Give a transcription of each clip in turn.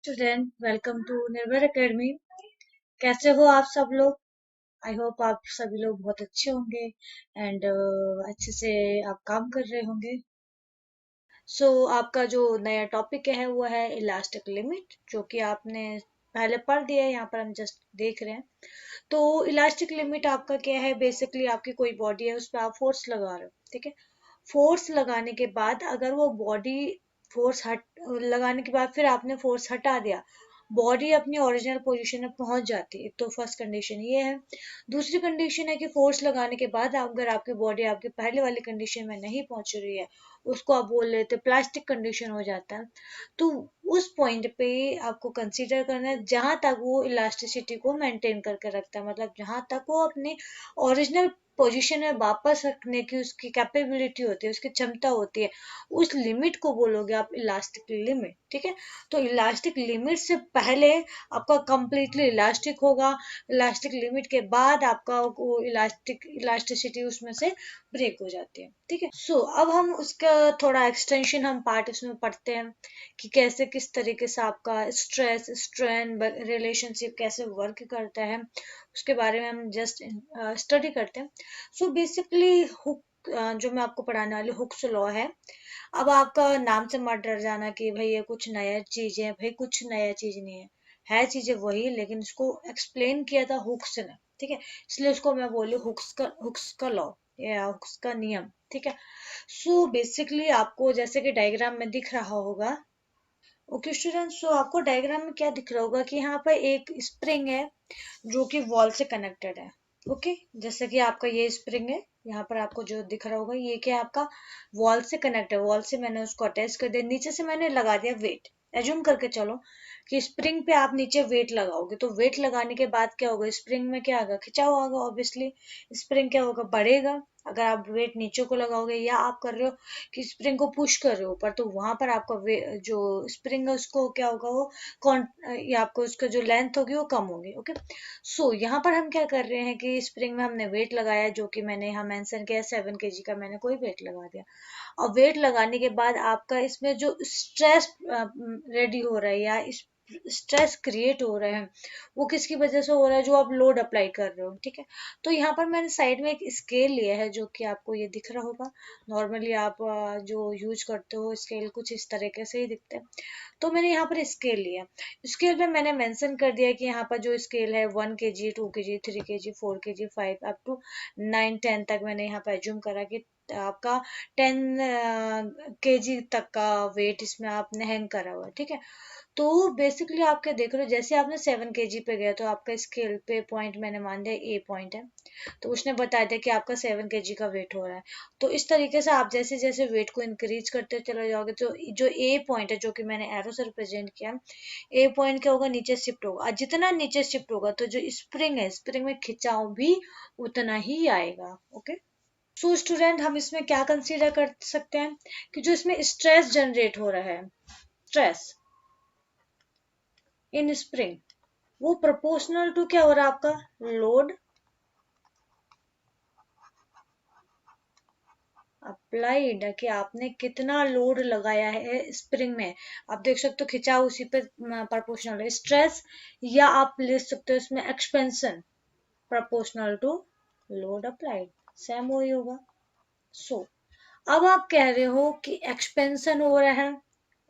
Student, welcome to निर्भर academy. कैसे हो आप सब लोग? आई होप आप सभी लोग बहुत अच्छे होंगे एंड अच्छे से आप काम कर रहे होंगे। आपका जो नया टॉपिक है वो है इलास्टिक लिमिट, जो कि आपने पहले पढ़ दिया है। यहाँ पर हम जस्ट देख रहे हैं। तो इलास्टिक लिमिट आपका क्या है? बेसिकली आपकी कोई बॉडी है, उस पर आप फोर्स लगा रहे हो, ठीक है। फोर्स लगाने के बाद अगर वो बॉडी फोर्स हट लगाने के बाद फिर आपने फोर्स हटा दिया, बॉडी अपनी ओरिजिनल पोजीशन में पहुंच जाती है। तो फर्स्ट कंडीशन ये है। दूसरी कंडीशन है कि फोर्स लगाने के बाद अगर आपकी बॉडी आपकी पहले वाली कंडीशन में नहीं पहुंच रही है, उसको आप बोल लेते प्लास्टिक कंडीशन हो जाता है। तो उस पॉइंट पे आपको कंसीडर करना है जहां तक वो इलास्टिसिटी को मेंटेन करके रखता है, मतलब जहां तक वो अपने ओरिजिनल पोजीशन में वापस रखने की उसकी कैपेबिलिटी होती है, उसकी क्षमता होती है, उस लिमिट को बोलोगे आप इलास्टिक लिमिट, ठीक है। तो इलास्टिक लिमिट से पहले आपका कंप्लीटली इलास्टिक होगा, इलास्टिक लिमिट के बाद आपका वो इलास्टिसिटी उसमें से ब्रेक हो जाती है, ठीक है। अब हम उसका थोड़ा एक्सटेंशन हम पार्ट इसमें पढ़ते हैं कि कैसे किस तरीके से आपका स्ट्रेस स्ट्रेन रिलेशनशिप कैसे वर्क करता है, उसके बारे में हम जस्ट स्टडी करते हैं। बेसिकली हुक, जो मैं आपको पढ़ाने वाली हुक्स लॉ है। अब आपका नाम से मत डर जाना कि भाई ये कुछ नया चीज है। भाई कुछ नया चीज नहीं है चीजें वही, लेकिन इसको एक्सप्लेन किया था हुक्स ने, ठीक है। इसलिए उसको मैं बोली हुक्स का लॉ या हुक्स का नियम, ठीक है। बेसिकली आपको जैसे कि डायग्राम में दिख रहा होगा। ओके स्टूडेंट, आपको डायग्राम में क्या दिख रहा होगा कि यहाँ पर एक स्प्रिंग है जो कि वॉल से कनेक्टेड है। ओके, जैसे कि आपका ये स्प्रिंग है, यहाँ पर आपको जो दिख रहा होगा ये क्या है, आपका वॉल से कनेक्ट है। वॉल से मैंने उसको अटैच कर दिया, नीचे से मैंने लगा दिया वेट। एज्यूम करके चलो कि स्प्रिंग पे आप नीचे वेट लगाओगे, तो वेट लगाने के बाद क्या होगा, स्प्रिंग में क्या होगा, खिंचाव होगा। ऑब्वियसली स्प्रिंग क्या होगा, बढ़ेगा। अगर आप वेट नीचे को लगाओगे या आप कर रहे हो कि स्प्रिंग को पुश कर रहे हो ऊपर, तो वहां पर आपका जो स्प्रिंग है उसको क्या होगा, वो कौन या आपको उसका जो लेंथ होगी वो कम होगी। ओके, यहाँ पर हम क्या कर रहे हैं कि स्प्रिंग में हमने वेट लगाया, जो कि मैंने यहाँ मेंशन किया 7 kg का मैंने कोई वेट लगा दिया। और वेट लगाने के बाद आपका इसमें जो स्ट्रेस रेडी हो रहा है या स्ट्रेस क्रिएट हो रहे हैं, वो किसकी वजह से हो रहा है, जो आप लोड अप्लाई कर रहे हो, ठीक है। तो यहाँ पर मैंने साइड में एक स्केल लिया है, जो कि आपको ये दिख रहा होगा। नॉर्मली आप जो यूज करते हो स्केल कुछ इस तरीके से ही दिखते हैं। तो मैंने यहाँ पर स्केल लिया। स्केल पे मैंने मेंशन कर दिया कि यहाँ पर जो स्केल है 1 kg 2 kg 3 kg 4 kg 5 up to 9 10 तक मैंने यहाँ पर एज्यूम करा कि आपका 10 kg तक का वेट इसमें आपने हैंग करा हुआ है, ठीक है। तो बेसिकली आप क्या देख रहे हो, जैसे आपने 7 kg पे गया तो आपका स्केल पे पॉइंट मैंने मान दिया ए पॉइंट है, तो उसने बताया था कि आपका 7 kg का वेट हो रहा है। तो इस तरीके से आप जैसे जैसे वेट को इंक्रीज करते चले जाओगे, तो जो ए पॉइंट है, जो कि मैंने एरो से रिप्रेजेंट किया, ए पॉइंट क्या होगा, नीचे शिफ्ट होगा। और जितना नीचे शिफ्ट होगा तो जो स्प्रिंग है, स्प्रिंग में खिंचाव भी उतना ही आएगा। ओके, स्टूडेंट, हम इसमें क्या कंसीडर कर सकते हैं कि जो इसमें स्ट्रेस जनरेट हो रहा है, स्ट्रेस इन स्प्रिंग, वो प्रोपोर्शनल टू क्या हो रहा है, आपका लोड अप्लाइड, कि आपने कितना लोड लगाया है स्प्रिंग में। आप देख सकते हो खिंचाव उसी पे प्रोपोर्शनल है। स्ट्रेस, या आप लिख सकते हो इसमें expansion proportional to load applied, same वही होगा। सो अब आप कह रहे हो कि एक्सपेंशन हो रहा है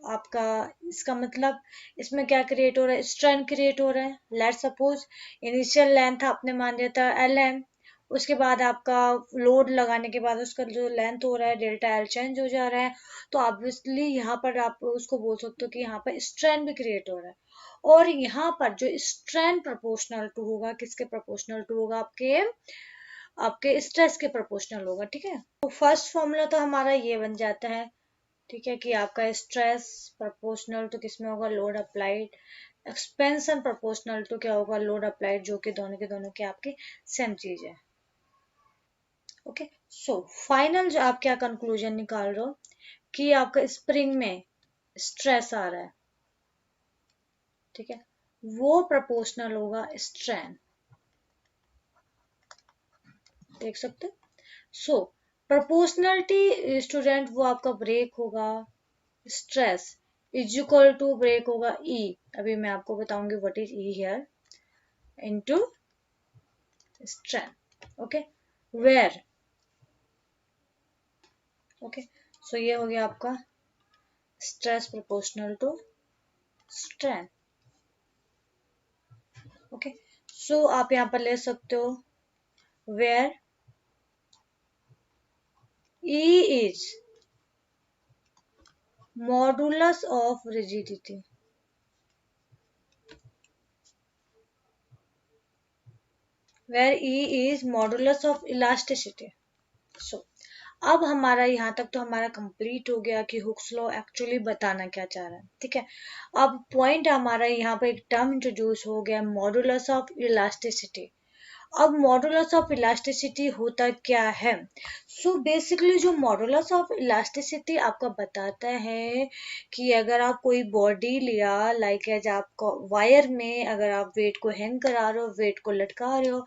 आपका, इसका मतलब इसमें क्या क्रिएट हो रहा है, स्ट्रेन क्रिएट हो रहा है। लेट सपोज इनिशियल लेंथ आपने मान लिया था एल है, उसके बाद आपका लोड लगाने के बाद उसका जो लेंथ हो रहा है डेल्टा एल चेंज हो जा रहा है। तो ऑब्वियसली यहाँ पर आप उसको बोल सकते हो कि यहाँ पर स्ट्रेन भी क्रिएट हो रहा है। और यहाँ पर जो स्ट्रेन प्रोपोर्शनल टू होगा, किसके प्रोपोर्शनल टू होगा, आपके आपके स्ट्रेस के प्रोपोर्शनल होगा, ठीक है। तो फर्स्ट फॉर्मूला तो हमारा ये बन जाता है, ठीक है, कि आपका स्ट्रेस प्रोपोर्शनल टू किसमें होगा, load applied. Expansion proportional to क्या होगा, लोड अप्लाइड, जो कि दोनों के दोनों की आपकी सेम चीज है। ओके, फाइनल जो आप क्या कंक्लूजन निकाल रहे हो कि आपका स्प्रिंग में स्ट्रेस आ रहा है, ठीक है, वो प्रोपोर्शनल होगा स्ट्रेन। देख सकते हो। प्रोपोर्शनलिटी स्टूडेंट, वो आपका ब्रेक होगा stress is equal to break होगा ई, अभी मैं आपको बताऊंगी what is E here, into strength, okay, where, okay, so ये हो गया आपका stress proportional to strength, okay. So आप यहाँ पर ले सकते हो where E is modulus of rigidity, where E is modulus of elasticity. So अब हमारा यहाँ तक तो हमारा कंप्लीट हो गया कि हुक्स लॉ एक्चुअली बताना क्या चाह रहा है, ठीक है। अब पॉइंट हमारा यहाँ पे एक टर्म इंट्रोड्यूस हो गया, मॉडुलस ऑफ इलास्टिसिटी। अब मॉडुलस ऑफ इलास्टिसिटी होता क्या है? सो बेसिकली जो मॉडुलस ऑफ इलास्टिसिटी आपका बताता है कि अगर आप कोई बॉडी लिया, लाइक एज आपका वायर में अगर आप वेट को हैंग करा रहे हो, वेट को लटका रहे हो,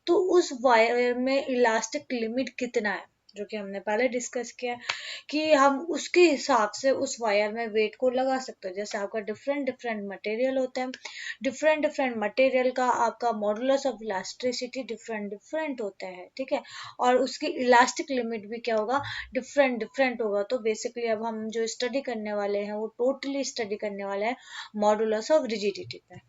तो उस वायर में इलास्टिक लिमिट कितना है, जो कि हमने पहले डिस्कस किया कि हम उसके हिसाब से उस वायर में वेट को लगा सकते हैं। जैसे आपका डिफरेंट डिफरेंट मटेरियल होता है, डिफरेंट डिफरेंट मटेरियल का आपका modulus of elasticity different different होता है, ठीक है, और उसकी इलास्टिक लिमिट भी क्या होगा, डिफरेंट डिफरेंट होगा। तो बेसिकली अब हम जो स्टडी करने वाले हैं वो टोटली स्टडी करने वाले हैं मॉडुलस ऑफ रिजिडिटी पे,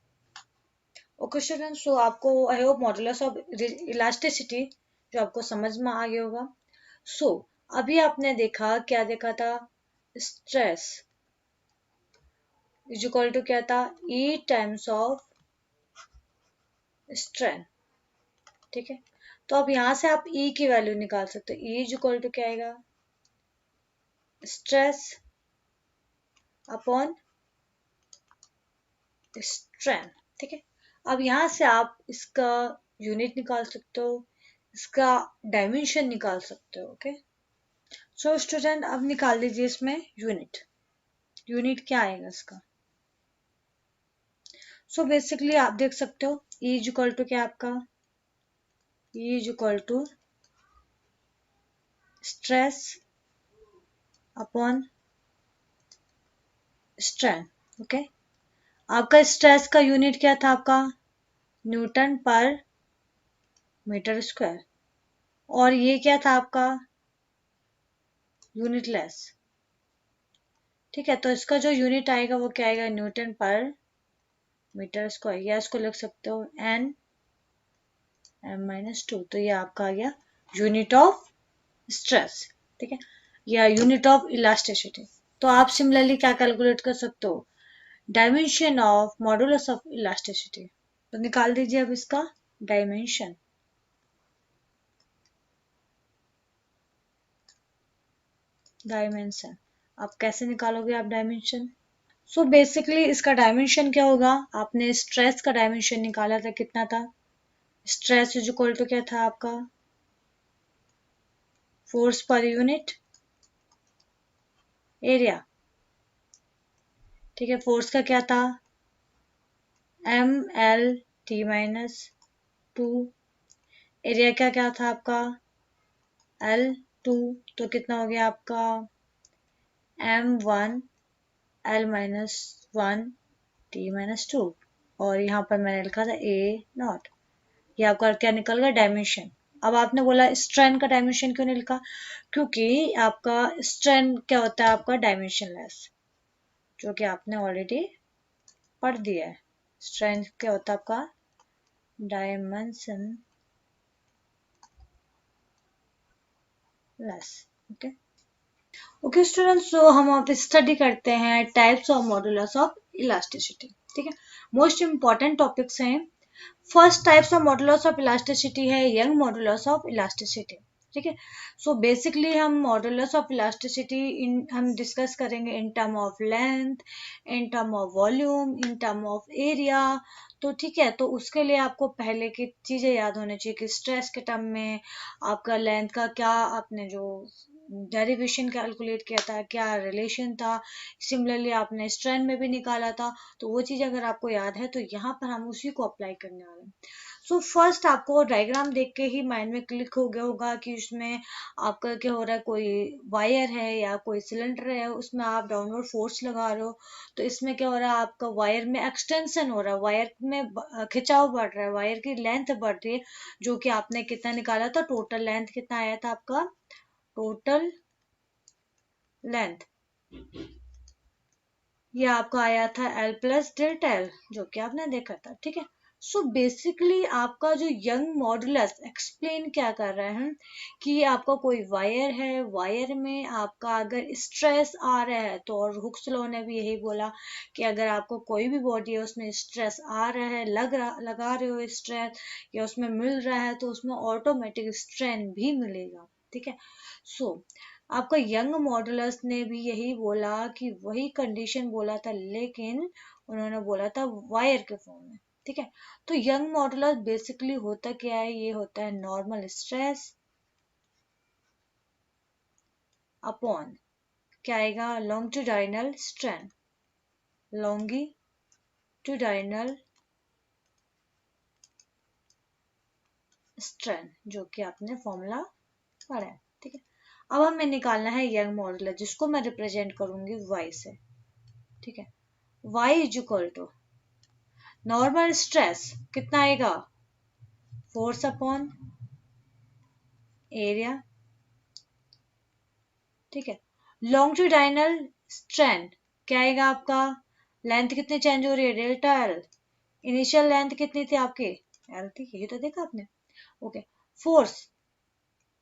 ओके स्टूडेंट। सो आपको I hope modulus of elasticity जो आपको समझ में आ गया होगा। सो अभी आपने देखा, क्या देखा था, स्ट्रेस इज इक्वल टू क्या था, ई टाइम्स ऑफ स्ट्रेन, ठीक है। तो अब यहां से आप ई की वैल्यू निकाल सकते हो, ई इज इक्वल टू क्या आएगा, स्ट्रेस अपॉन स्ट्रेन, ठीक है। अब यहां से आप इसका यूनिट निकाल सकते हो, इसका डायमेंशन निकाल सकते हो, ओके। सो स्टूडेंट अब निकाल लीजिए इसमें यूनिट, यूनिट क्या आएगा इसका। सो बेसिकली आप देख सकते हो ई इज इक्वल टू क्या आपका, E is equal to stress upon strain, okay. आपका स्ट्रेस का यूनिट क्या था आपका, न्यूटन पर मीटर स्क्वायर, और ये क्या था आपका, यूनिट लेस, ठीक है। तो इसका जो यूनिट आएगा वो क्या आएगा, न्यूटन पर मीटर स्क्वायर, या इसको लिख सकते हो एन एम माइनस 2। तो ये आपका आ गया यूनिट ऑफ स्ट्रेस, ठीक है, या यूनिट ऑफ इलास्टिसिटी। तो आप सिमिलरली क्या कैलकुलेट कर सकते हो, dimension of modulus of elasticity. तो निकाल दीजिए अब इसका डायमेंशन, डायमेंशन आप कैसे निकालोगे आप डायमेंशन। सो बेसिकली इसका डायमेंशन क्या होगा, आपने स्ट्रेस का डायमेंशन निकाला था, कितना था, स्ट्रेस इज इक्वल टू क्या था आपका, फोर्स पर यूनिट एरिया, ठीक है। फोर्स का क्या था, M L T minus 2, area क्या क्या था आपका, एल 2, तो कितना हो गया आपका m1 l minus 1 t minus 2, और यहाँ पर मैंने लिखा था a नॉट। ये आपका क्या निकल गया, डायमेंशन। अब आपने बोला स्ट्रेन का डायमेंशन क्यों नहीं लिखा, क्योंकि आपका स्ट्रेन क्या होता है आपका डायमेंशन लेस, जो कि आपने ऑलरेडी पढ़ दिया है। स्ट्रेन क्या होता है आपका dimensionless, okay. Okay students, so हम अब स्टडी करते हैं types of modulus of elasticity, ठीक है। मोस्ट इंपॉर्टेंट टॉपिक्स हैं। First types of modulus of elasticity है यंग मॉडुलस ऑफ इलास्टिसिटी, ठीक है। सो बेसिकली हम मॉडुलस ऑफ इलास्टिसिटी हम डिस्कस करेंगे in term of length, in term of volume, in term of area. तो ठीक है, तो उसके लिए आपको पहले की चीजें याद होनी चाहिए कि स्ट्रेस के टर्म में आपका लेंथ का क्या आपने जो डेरिवेशन कैलकुलेट किया था, क्या रिलेशन था, सिमिलरली आपने स्ट्रेंथ में भी निकाला था। तो वो चीज़ अगर आपको याद है तो यहाँ पर हम उसी को अप्लाई करने वाले हैं। सो फर्स्ट आपको डायग्राम देख के ही माइंड में क्लिक हो गया होगा कि उसमें आपका क्या हो रहा है, कोई वायर है या कोई सिलेंडर है, उसमें आप डाउनवर्ड फोर्स लगा रहे हो। तो इसमें क्या हो रहा है, आपका वायर में एक्सटेंशन हो रहा है, वायर में खिंचाव बढ़ रहा है, वायर की लेंथ बढ़ रही है, जो कि आपने कितना निकाला था, टोटल लेंथ कितना आया था आपका, टोटल लेंथ ये आपका आया था L प्लस डेल्टा L, जो कि आपने देखा था। ठीक है, सो बेसिकली आपका जो यंग मॉडुलस एक्सप्लेन क्या कर रहा है कि आपका कोई वायर है, वायर में आपका अगर स्ट्रेस आ रहा है तो, और हुक्स लॉ ने भी यही बोला कि अगर आपको कोई भी बॉडी है उसमें स्ट्रेस आ रहा है, लगा रहे हो स्ट्रेस या उसमें मिल रहा है, तो उसमें ऑटोमेटिक स्ट्रेन भी मिलेगा। ठीक है, सो आपका यंग मॉडुलस ने भी यही बोला कि वही कंडीशन बोला था, लेकिन उन्होंने बोला था वायर के फॉर्म में। ठीक है, तो यंग मॉडुलस बेसिकली होता क्या है, ये होता है नॉर्मल स्ट्रेस अपॉन क्या आएगा, लॉन्गिट्यूडाइनल स्ट्रेन, लॉन्गिट्यूडाइनल स्ट्रेन, जो कि आपने फॉर्मूला पढ़ा है। ठीक है, अब हमें निकालना है यंग मॉडुलस, जिसको मैं रिप्रेजेंट करूंगी y से। ठीक है, y is equal to normal stress कितना आएगा, फोर्स अपॉन एरिया। ठीक है, लॉन्गिट्यूडाइनल स्ट्रेन क्या आएगा आपका, लेंथ कितनी चेंज हो रही है, डेल्टा एल। इनिशियल लेंथ कितनी थी आपकी, एल थी, यही तो देखा आपने। ओके, फोर्स,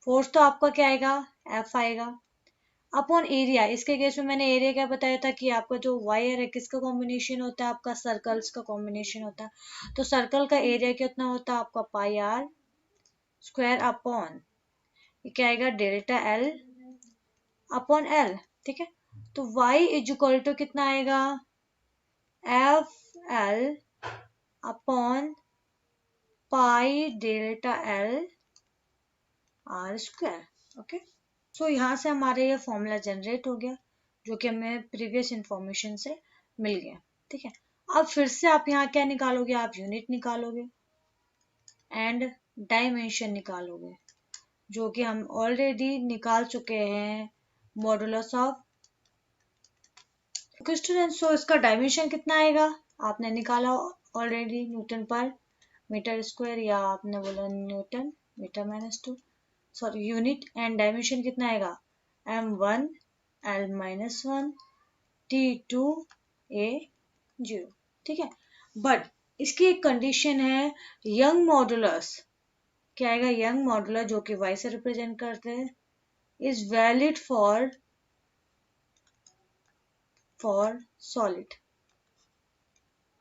फोर्स तो आपका क्या आएगा, एफ आएगा, अपॉन एरिया। इसके केस में मैंने एरिया क्या बताया था कि आपका जो वायर है किसका कॉम्बिनेशन होता है, आपका सर्कल्स का कॉम्बिनेशन होता है। तो सर्कल का एरिया कितना होता है आपका, पाई आर स्क्वायर अपॉन ये क्या आएगा, डेल्टा एल अपॉन एल। ठीक है, तो y इज इक्वल टू कितना आएगा, F L upon pi delta L R square. Okay, so यहाँ से हमारे ये फॉर्मूला जनरेट हो गया, जो कि हमें प्रीवियस इंफॉर्मेशन से मिल गया। ठीक है, अब फिर से आप यहाँ क्या निकालोगे, आप यूनिट निकालोगे एंड डायमेंशन निकालोगे, जो कि हम ऑलरेडी निकाल चुके हैं, modulus of. Okay student, so इसका डायमेंशन कितना आएगा, आपने निकाला ऑलरेडी, न्यूटन पर मीटर स्क्वायर, या आपने बोला Newton metre -2, sorry unit, and dimension कितना आएगा, m1 l-1 t2 a0। ठीक है, बट इसकी एक कंडीशन है, यंग मॉडुलस क्या आएगा, यंग मॉडुलस जो कि y से रिप्रेजेंट करते हैं, इज वैलिड फॉर सॉलिड।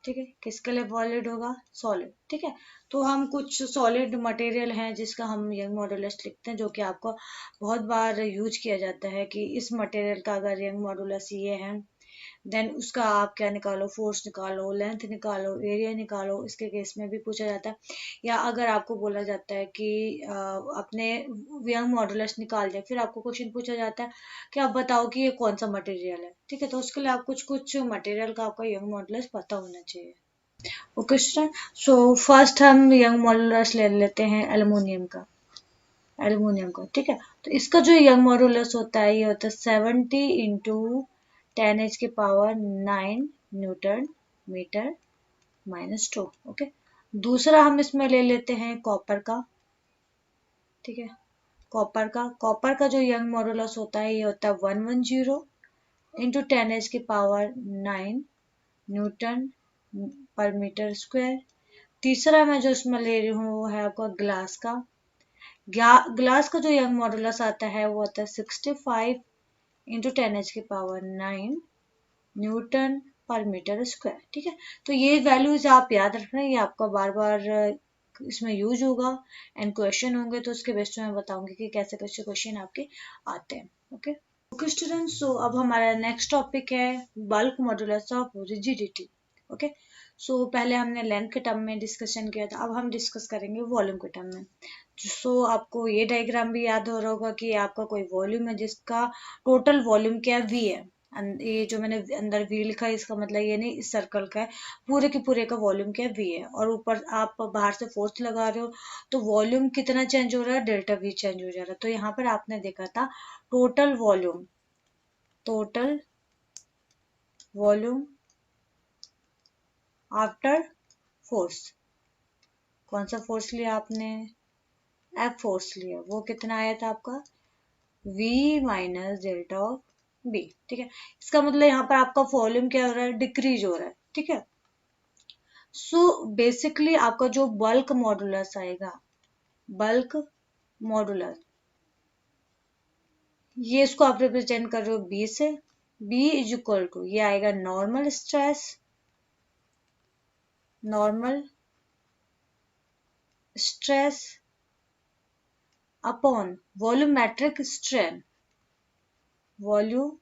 ठीक है, किसके लिए वैलिड होगा, सॉलिड। ठीक है, तो हम कुछ सॉलिड मटेरियल हैं जिसका हम यंग मॉडुलस लिखते हैं, जो कि आपको बहुत बार यूज किया जाता है कि इस मटेरियल का अगर यंग मॉडुलस ये है, देन उसका आप क्या निकालो, फोर्स निकालो, लेंथ निकालो, एरिया निकालो, इसके केस में भी पूछा जाता है। या अगर आपको बोला जाता है कि अपने यंग मॉडुलस निकाल दें, फिर आपको क्वेश्चन पूछा जाता है कि आप बताओ कि ये कौन सा मटेरियल है। ठीक है, तो उसके लिए आप कुछ कुछ मटेरियल का आपका यंग मॉडुलस पता होना चाहिए। ओके स्टूडेंट, सो फर्स्ट हम यंग मॉडुलस ले लेते हैं एल्युमिनियम का, एल्युमिनियम का। ठीक है, तो इसका जो यंग मॉडुलस होता है, ये होता है 70 इंटू 10 की पावर 9 न्यूटन मीटर -2। ओके, दूसरा हम इसमें ले लेते हैं कॉपर का। ठीक है, कॉपर का जो यंग मॉडुलस होता है, ये होता है 110 इंटू 10 की पावर 9 न्यूटन पर मीटर स्क्वायर। तीसरा मैं जो इसमें ले रही हूँ वो है आपका ग्लास का। ग्लास का जो यंग मॉडुलस आता है वो होता है 65 इंटू 10 की पावर 9 न्यूटन पर मीटर स्क्वायर। ठीक है, तो ये वैल्यूज आप याद रखना, ये आपका बार बार इसमें यूज होगा एंड क्वेश्चन होंगे, तो उसके बेस पे मैं बताऊंगी कि कैसे कैसे क्वेश्चन आपके आते हैं। ओके ओके स्टूडेंट्स, सो अब हमारा नेक्स्ट टॉपिक है bulk modulus of rigidity. Okay. So पहले हमने लेंथ के टर्म में डिस्कशन किया था, अब हम डिस्कस करेंगे वॉल्यूम के टर्म में। सो आपको ये डायग्राम भी याद हो रहा होगा कि आपका कोई वॉल्यूम है जिसका टोटल वॉल्यूम क्या है, वी है। ये जो मैंने अंदर वी लिखा है इसका मतलब ये नहीं इस सर्कल का है, पूरे के पूरे का वॉल्यूम क्या है, वी है। और ऊपर आप बाहर से फोर्स लगा रहे हो तो वॉल्यूम कितना चेंज हो रहा है, डेल्टा वी चेंज हो जा रहा है। तो यहाँ पर आपने देखा था total volume, total volume after force. कौन सा फोर्स लिया आपने, एफ फोर्स लिया, वो कितना आया था आपका, v minus delta of B. ठीक है, इसका मतलब यहाँ पर आपका वॉल्यूम क्या हो रहा है, डिक्रीज हो रहा है। ठीक है, सो बेसिकली आपका जो बल्क मॉडुलस आएगा, बल्क मॉडुलस, ये इसको आप रिप्रेजेंट कर रहे हो बी से, बी इज इक्वल टू ये आएगा normal stress, normal stress upon volumetric strain, volumetric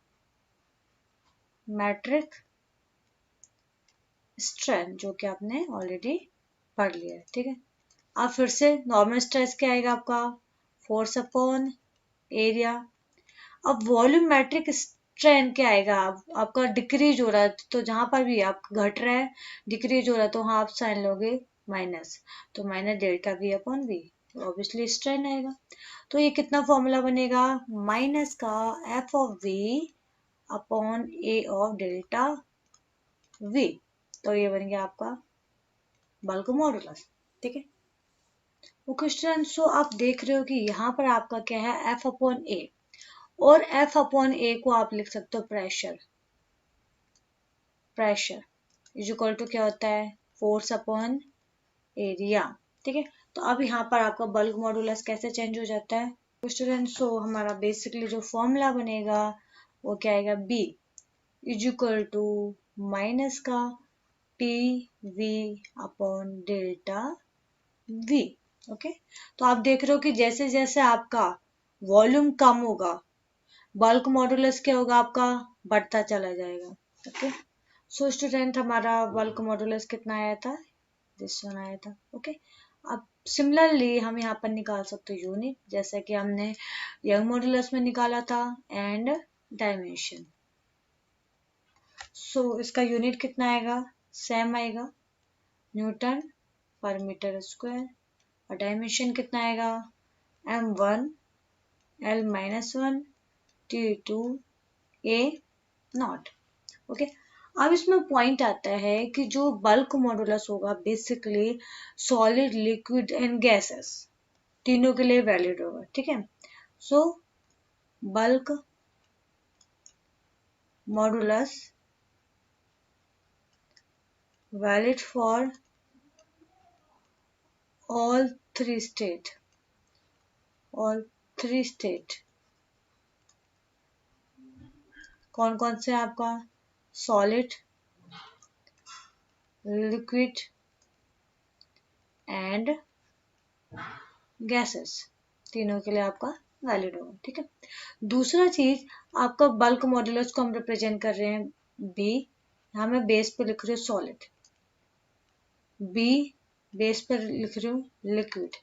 strain, जो कि आपने ऑलरेडी पढ़ लिया है। ठीक है, अब फिर से नॉर्मल स्ट्रेस क्या आएगा आपका, फोर्स अपॉन एरिया। अब वॉल्यूमेट्रिक स्ट्रेन क्या आएगा, आपका डिक्रीज हो रहा है, तो जहां पर भी आप घट रहा है, डिक्रीज हो रहा है, तो वहां आप साइन लोगे माइनस, तो minus delta V upon V, तो ऑब्वियसली स्ट्रेन आएगा। तो ये कितना फॉर्मूला बनेगा, माइनस का F of V upon A of delta V, तो ये बन गया आपका बल्क मॉडुलस। ठीक है, ओके स्टूडेंट, सो आप देख रहे हो कि यहाँ पर आपका क्या है, एफ अपॉन ए, और एफ अपॉन ए को आप लिख सकते हो pressure, pressure is equal to क्या होता है, फोर्स अपॉन एरिया। ठीक है, तो अब यहाँ पर आपका बल्क मॉडुलस कैसे चेंज हो जाता है, तो स्टूडेंट सो हमारा बेसिकली जो फॉर्मूला बनेगा वो क्या आएगा, B is equal to minus का T V upon delta V. Okay, तो आप देख रहे हो कि जैसे जैसे आपका वॉल्यूम कम होगा, बल्क मॉडुलस क्या होगा आपका, बढ़ता चला जाएगा। ओके, सो स्टूडेंट हमारा बल्क मॉडुलस कितना आया था, दिस वन आया था। ओके, अब सिमिलरली हम यहाँ पर निकाल सकते हैं यूनिट, जैसे कि हमने यंग मॉडुलस में निकाला था, एंड डायमेंशन। सो इसका यूनिट कितना आएगा, सेम आएगा, न्यूटन पर मीटर स्क्वायर, और डायमेंशन कितना आएगा, m1 l-1 t2 a not. Okay, अब इसमें पॉइंट आता है कि जो बल्क मॉडुलस होगा basically solid, liquid and gases तीनों के लिए वैलिड होगा। ठीक है, सो bulk modulus valid for all three state, all three state, कौन कौन से आपका, सॉलिड, लिक्विड एंड गैसेस, तीनों के लिए आपका वैलिड होगा। ठीक है, दूसरा चीज आपका बल्क मॉडुलस को हम रिप्रेजेंट कर रहे हैं बी, यहाँ मैं बेस पे लिख रही हूँ सॉलिड, बी बेस पर लिख रही हूँ लिक्विड,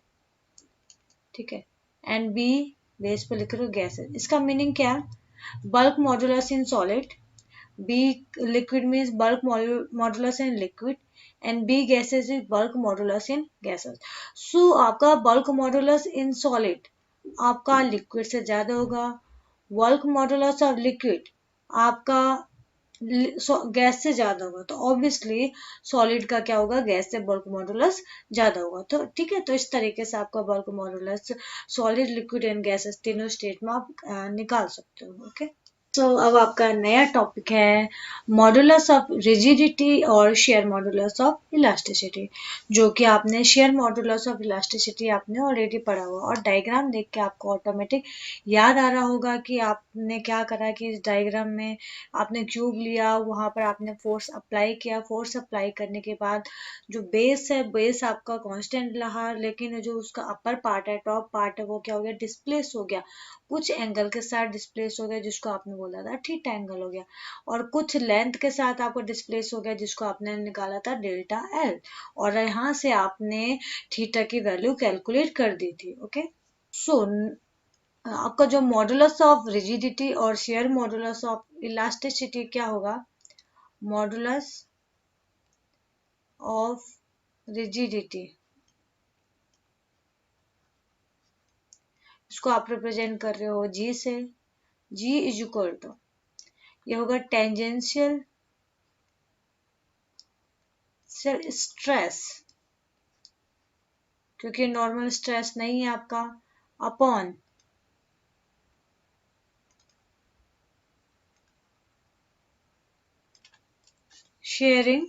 ठीक है, एंड बी बेस पर लिख रही हूँ गैसेस। इसका मीनिंग क्या है, bulk modulus in solid, B liquid means bulk modulus in liquid, and B gases is bulk modulus in gases. So आपका बल्क मॉडुलस इन सॉलिड आपका लिक्विड से ज्यादा होगा, बल्क मॉडुलस ऑफ लिक्विड आपका gas से ज्यादा होगा, तो ऑब्वियसली सॉलिड का क्या होगा, गैस से बल्क मॉडुलस ज्यादा होगा। तो ठीक है, तो इस तरीके से आपका bulk modulus solid, liquid and gases तीनों स्टेट में आप निकाल सकते हो। ओके, तो अब आपका नया टॉपिक है मॉडुलस ऑफ रिजिडिटी और शेयर मॉडुलस ऑफ इलास्टिसिटी, जो कि आपने शेयर मॉडुलस ऑफ इलास्टिसिटी आपने ऑलरेडी पढ़ा हुआ, और डायग्राम देख के आपको ऑटोमेटिक याद आ रहा होगा कि आपने क्या करा कि इस डायग्राम में आपने क्यूब लिया, वहां पर आपने फोर्स अप्लाई किया, फोर्स अप्लाई करने के बाद जो बेस है, बेस आपका कांस्टेंट रहा, लेकिन जो उसका अपर पार्ट है, टॉप पार्ट है, वो क्या हो गया, डिस्प्लेस हो गया, कुछ एंगल के साथ डिस्प्लेस हो गया जिसको आपने बोला था थीटा एंगल हो गया, और कुछ लेंथ के साथ आपको डिस्प्लेस हो गया जिसको आपने निकाला था डेल्टा एल, और यहाँ से आपने थीटा की वैल्यू कैलकुलेट कर दी थी। ओके, सो आपका जो मॉडुलस ऑफ रिजिडिटी और शेयर मॉडुलस ऑफ इलास्टिसिटी क्या होगा? मॉडुलस ऑफ रिजिडिटी, इसको आप रिप्रेजेंट कर रहे हो जी से। जी इज इक्वल टू, ये होगा टेंजेंशियल स्ट्रेस, क्योंकि नॉर्मल स्ट्रेस नहीं है आपका, अपॉन शेयरिंग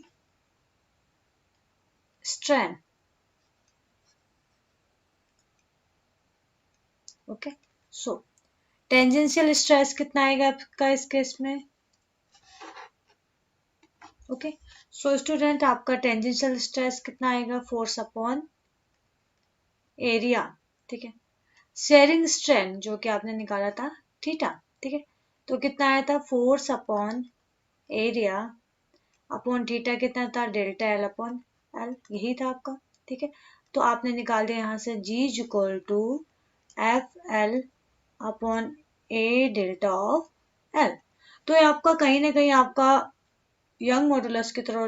स्ट्रेन। ओके, सो टेंजेंशियल स्ट्रेस कितना आएगा आपका इस केस में? ओके, सो स्टूडेंट आपका टेंजेंशियल स्ट्रेस कितना आएगा? Force upon area. ठीक है, शेयरिंग स्ट्रेन जो कि आपने निकाला था थीटा। ठीक है, तो कितना आया था? Force upon area upon theta कितना था? डेल्टा एल अपॉन एल, यही था आपका। ठीक है, तो आपने निकाल दिया यहाँ से G equal to F L upon A delta of L. तो ये आपका कहीं ना कहीं आपका यंग मॉडुलस की तरह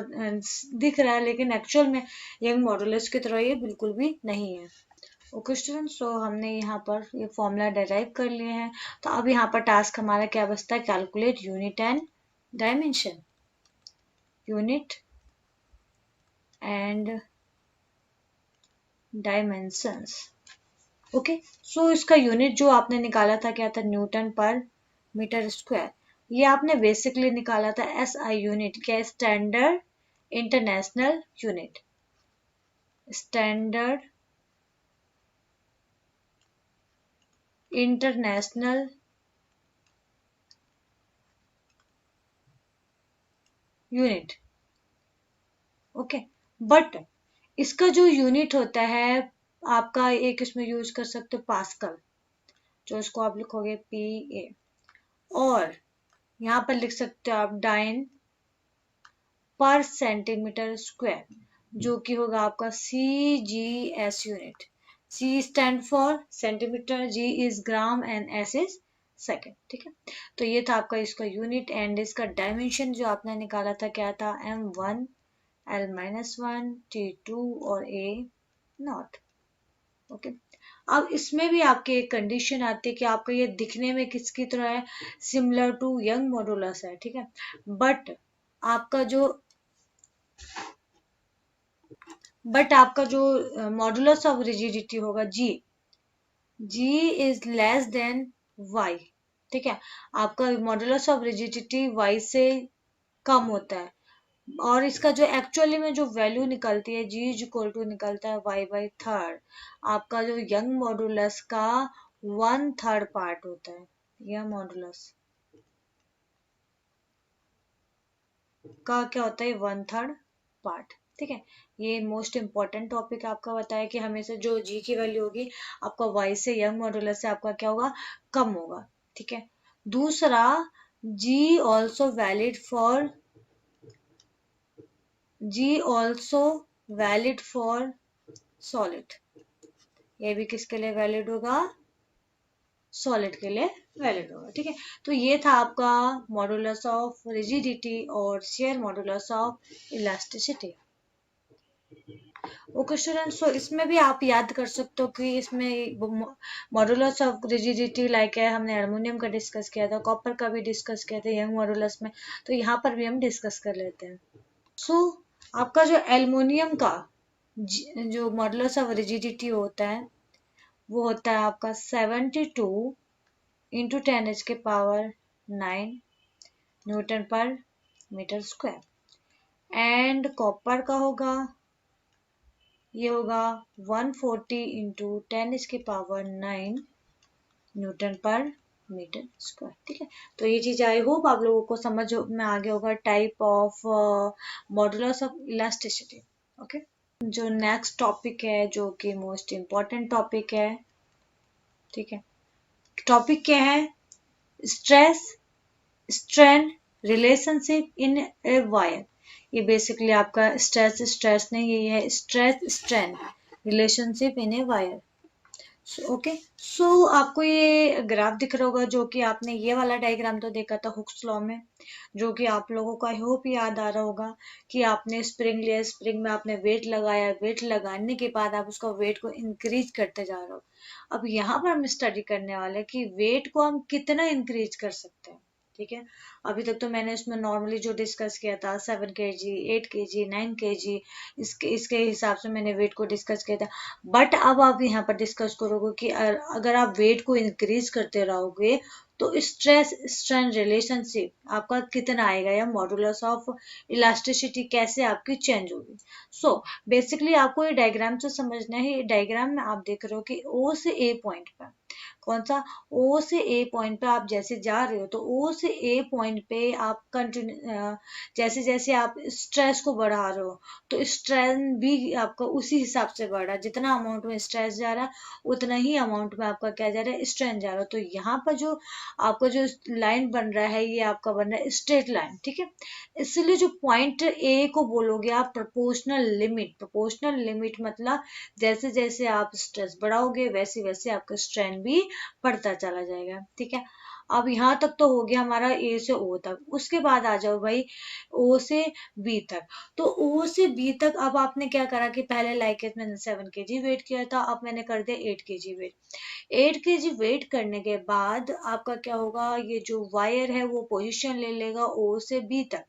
दिख रहा है, लेकिन एक्चुअल में यंग मॉडुलस की तरह ये बिल्कुल भी नहीं है। ओके स्टूडेंट, सो हमने यहाँ पर ये फॉर्मूला डेराइव कर लिए हैं। तो अब यहाँ पर टास्क हमारा क्या बचता है? Calculate unit and dimension. Unit and dimensions. Okay, so इसका यूनिट जो आपने निकाला था क्या था? न्यूटन पर मीटर स्क्वायर। ये आपने बेसिकली निकाला था एसआई यूनिट, क्या? Standard international unit. Standard international unit. Okay, but इसका जो यूनिट होता है आपका, एक इसमें यूज कर सकते हो पास्कल, जो इसको आप लिखोगे पी ए, और यहाँ पर लिख सकते हो आप डाइन पर सेंटीमीटर स्क्वायर, जो कि होगा आपका C G S unit. C stand for centimetre, G is gram and S is second. ठीक है, तो ये था आपका इसका यूनिट, एंड इसका डायमेंशन जो आपने निकाला था क्या था? M1 L-1 T2 और A नॉट। ओके, अब इसमें भी आपकी एक कंडीशन आती है कि आपका ये दिखने में किसकी तरह है? सिमिलर टू यंग मॉडुलस है। ठीक है, बट आपका जो मॉडुलस ऑफ रिजिडिटी होगा जी इज लेस देन वाई। ठीक है, आपका मॉडुलस ऑफ रिजिडिटी वाई से कम होता है, और इसका जो एक्चुअली में जो वैल्यू निकलती है जी इज इक्वल टू निकलता है वाई बाई थर्ड। आपका जो यंग मॉडुलस का 1/3 पार्ट होता है, यह मॉडुलस का क्या होता है? 1/3 पार्ट। ठीक है, ये मोस्ट इंपॉर्टेंट टॉपिक आपका बताया कि हमेशा जो जी की वैल्यू होगी आपका वाई से, यंग मॉडुलस से आपका क्या होगा? कम होगा। ठीक है, दूसरा, जी ऑल्सो वैलिड फॉर सॉलिड। ये भी किसके लिए वैलिड होगा? सॉलिड के लिए वैलिड होगा। ठीक है, तो ये था आपका मॉडुलस ऑफ रिजिडिटी और shear modulus of elasticity. Okay student, so इसमें भी आप याद कर सकते हो कि इसमें मॉडुलस ऑफ रिजिडिटी लाइक है, हमने हार्मोनियम का डिस्कस किया था, कॉपर का भी डिस्कस किया था यंग मॉडुलस में, तो यहाँ पर भी हम डिस्कस कर लेते हैं। सो आपका जो एल्युमिनियम का जो मॉडुलस ऑफ रिजिडिटी होता है वो होता है आपका 72 × 10⁻⁹ न्यूटन पर मीटर स्क्वायर, एंड कॉपर का होगा, ये होगा 140 × 10⁻⁹ न्यूटन पर मीटर स्क्वायर। ठीक है, तो ये चीज आई होप आप लोगों को समझ में आ गया होगा, type of modulus of elasticity. Okay, जो नेक्स्ट टॉपिक है जो कि मोस्ट इम्पॉर्टेंट टॉपिक है, ठीक है, टॉपिक क्या है? Stress strain relationship in a wire. ये बेसिकली आपका स्ट्रेस नहीं, ये है stress strain relationship in a wire. Okay, so आपको ये ग्राफ दिख रहा होगा, जो कि आपने ये वाला डायग्राम तो देखा था हुक्स लॉ में, जो कि आप लोगों को आई होप याद आ रहा होगा कि आपने स्प्रिंग लिया, स्प्रिंग में आपने वेट लगाया, वेट लगाने के बाद आप उसका वेट को इंक्रीज करते जा रहे हो। अब यहाँ पर हम स्टडी करने वाले हैं कि वेट को हम कितना इंक्रीज कर सकते हैं। ठीक है, अभी तक तो मैंने इसमें नॉर्मली जो डिस्कस किया था 7 kg, 8 kg, 9 kg, इसके इसके हिसाब से मैंने वेट को डिस्कस किया था। बट अब आप यहाँ पर डिस्कस करोगे कि अगर आप वेट को इंक्रीज करते रहोगे तो स्ट्रेस स्ट्रेन रिलेशनशिप आपका कितना आएगा, या मॉडुलस ऑफ इलास्टिसिटी कैसे आपकी चेंज होगी। सो बेसिकली आपको ये डायग्राम से समझना है। ये डायग्राम में आप देख रहे हो कि ओ से ए पॉइंट पर, कौन सा, ओ से ए पॉइंट पे आप जैसे जा रहे हो तो ओ से ए पॉइंट पे आप कंटिन्यू, जैसे जैसे आप स्ट्रेस को बढ़ा रहे हो तो स्ट्रेन भी आपका उसी हिसाब से बढ़ रहा है। जितना अमाउंट में स्ट्रेस जा रहा है उतना ही अमाउंट में आपका क्या जा रहा है, स्ट्रेन जा रहा है। तो यहाँ पर जो आपका जो लाइन बन रहा है ये आपका बन रहा है स्ट्रेट लाइन। ठीक है, इसलिए जो पॉइंट ए को बोलोगे आप प्रोपोर्शनल लिमिट। प्रोपोर्शनल लिमिट मतलब जैसे जैसे आप स्ट्रेस बढ़ाओगे वैसे वैसे आपका स्ट्रेन भी बढ़ता चला जाएगा। ठीक है, अब यहाँ तक तो हो गया हमारा ए से ओ तक। उसके बाद आ जाओ भाई ओ से बी तक। तो ओ से बी तक अब आपने क्या करा कि पहले लाइक मैंने 7 kg वेट किया था, अब मैंने कर दिया 8 kg वेट। 8 kg वेट करने के बाद आपका क्या होगा, ये जो वायर है वो पोजीशन ले लेगा ओ से बी तक।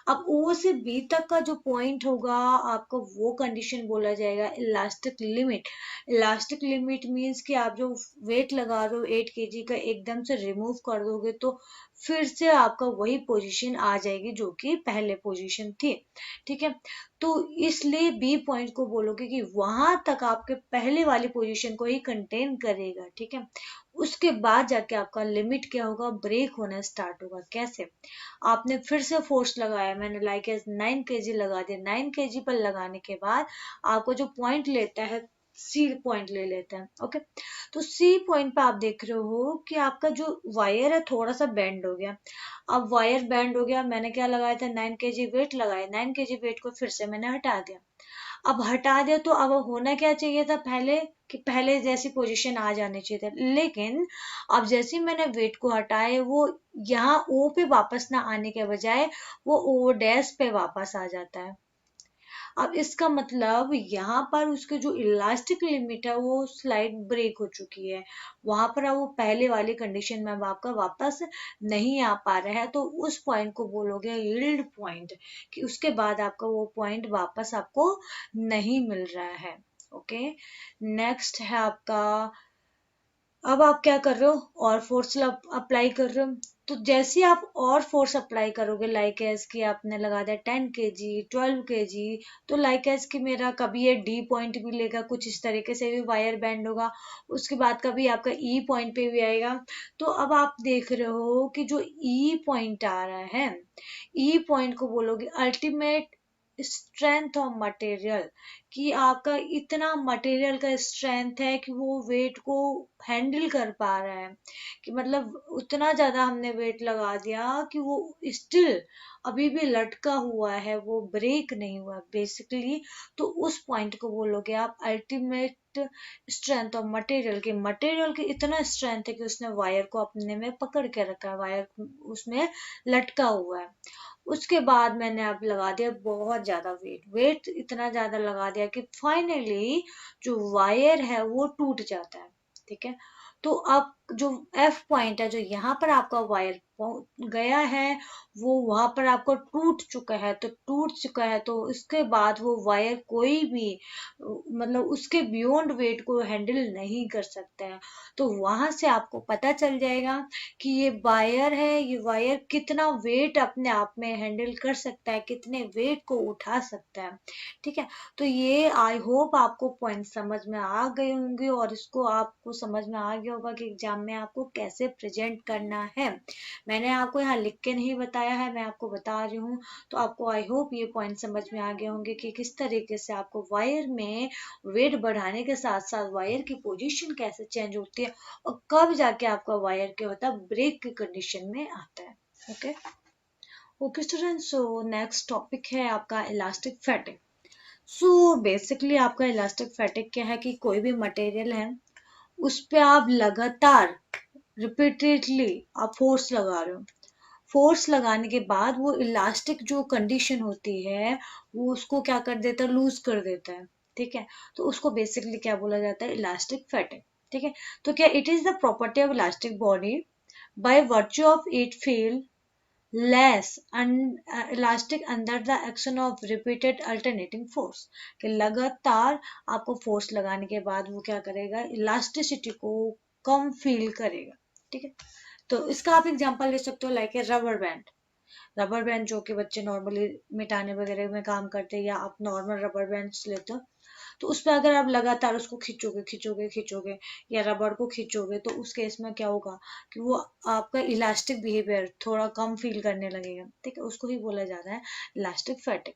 अब ओ से बी तक का जो पॉइंट होगा आपका वो कंडीशन बोला जाएगा elastic limit. Elastic limit means कि आप जो वेट लगा रहे हो 8 kg का एकदम से रिमूव कर दोगे तो फिर से आपका वही पोजीशन आ जाएगी जो कि पहले पोजीशन थी। ठीक है, तो इसलिए बी पॉइंट को बोलोगे कि वहां तक आपके पहले वाली पोजीशन को ही कंटेन करेगा। ठीक है, उसके बाद जाके आपका लिमिट क्या होगा, ब्रेक होना स्टार्ट होगा। कैसे, आपने फिर से फोर्स लगाया, मैंने लाइक 9 kg लगा दिया। 9 kg पर लगाने के बाद आपको जो पॉइंट लेता है सी पॉइंट ले लेते हैं। ओके, तो सी पॉइंट पे आप देख रहे हो कि आपका जो वायर है थोड़ा सा बेंड हो गया। अब वायर बेंड हो गया, मैंने क्या लगाया था, 9 kg वेट लगाया। 9 kg वेट को फिर से मैंने हटा दिया। अब हटा दिया तो अब होना क्या चाहिए था, पहले कि पहले जैसी पोजीशन आ जानी चाहिए था। लेकिन अब जैसे ही मैंने वेट को हटाए वो यहाँ ओ पे वापस ना आने के बजाय वो ओ डैश पे वापस आ जाता है। अब इसका मतलब यहाँ पर उसके जो इलास्टिक लिमिट है वो स्लाइड ब्रेक हो चुकी है। वहां पर अब वो पहले वाली कंडीशन में अब आपका वापस नहीं आ पा रहा है। तो उस पॉइंट को बोलोगे यील्ड पॉइंट, कि उसके बाद आपका वो पॉइंट वापस आपको नहीं मिल रहा है। ओके, नेक्स्ट है आपका, अब आप क्या कर रहे हो, और फोर्स अप्लाई कर रहे हो। तो जैसे आप और फोर्स अप्लाई करोगे, लाइक एज कि आपने लगा दिया 10 kg, 12 kg, तो लाइक एज कि मेरा कभी ये डी पॉइंट भी लेगा, कुछ इस तरीके से भी वायर बैंड होगा। उसके बाद कभी आपका ई पॉइंट पे भी आएगा। तो अब आप देख रहे हो कि जो ई पॉइंट आ रहा है, ई पॉइंट को बोलोगे अल्टीमेट स्ट्रेंथ ऑफ मटेरियल, कि आपका इतना मटेरियल का स्ट्रेंथ है कि वो वेट को हैंडल कर पा रहा है। कि मतलब उतना ज्यादा हमने वेट लगा दिया कि वो स्टिल अभी भी लटका हुआ है, वो ब्रेक नहीं हुआ बेसिकली। तो उस पॉइंट को बोलोगे आप अल्टीमेट स्ट्रेंथ ऑफ मटेरियल, के मटेरियल की इतना स्ट्रेंथ है कि उसने वायर को अपने में पकड़ के रखा है, वायर उसमें लटका हुआ है। उसके बाद मैंने अब लगा दिया बहुत ज्यादा वेट, वेट इतना ज्यादा लगा दिया कि फाइनली जो वायर है वो टूट जाता है। ठीक है, तो अब जो एफ पॉइंट है, जो यहाँ पर आपका वायर गया है, वो वहां पर आपको टूट चुका है। तो टूट चुका है तो इसके बाद वो वायर कोई भी मतलब उसके बियॉन्ड वेट को हैंडल नहीं कर सकता है। तो वहां से आपको पता चल जाएगा कि ये वायर है, ये वायर कितना वेट अपने आप में हैंडल कर सकता है, कितने वेट को उठा सकता है। ठीक है, तो ये आई होप आपको पॉइंट समझ में आ गए होंगे, और इसको आपको समझ में आ गया होगा कि एग्जाम एग्जाम में आपको कैसे प्रेजेंट करना है। मैंने आपको यहाँ लिख के नहीं बताया है, मैं आपको बता रही हूँ। तो आपको आई होप ये पॉइंट समझ में आ गए होंगे कि किस तरीके से आपको वायर में वेट बढ़ाने के साथ साथ वायर की पोजीशन कैसे चेंज होती है और कब जाके आपका वायर क्या होता है, ब्रेक की कंडीशन में आता है। Okay okay student, so next topic है आपका इलास्टिक फैटिग। सो बेसिकली आपका इलास्टिक फैटिग क्या है कि कोई भी मटेरियल है उस पे आप लगातार रिपीटेडली आप फोर्स लगा रहे हो। फोर्स लगाने के बाद वो इलास्टिक जो कंडीशन होती है वो उसको क्या कर देता है, लूज कर देता है। ठीक है, तो उसको बेसिकली क्या बोला जाता है, इलास्टिक फैटिग। ठीक है, तो क्या it is the property of elastic body by virtue of it feel less elastic under the action of repeated alternating force, कि लगातार आपको फोर्स लगाने के बाद वो क्या करेगा, इलास्टिसिटी को कम फील करेगा। ठीक है, तो इसका आप एग्जांपल ले सकते हो like a rubber band. Rubber band जो कि बच्चे नॉर्मली मिटाने वगैरह में काम करते हैं, या आप नॉर्मल रबर बैंड लेते हो, तो उस पर अगर आप लगातार उसको खींचोगे खींचोगे खींचोगे या रबर को खींचोगे तो उस केस में क्या होगा कि वो आपका इलास्टिक बिहेवियर थोड़ा कम फील करने लगेगा। ठीक है, उसको ही बोला जाता है इलास्टिक फैटिग।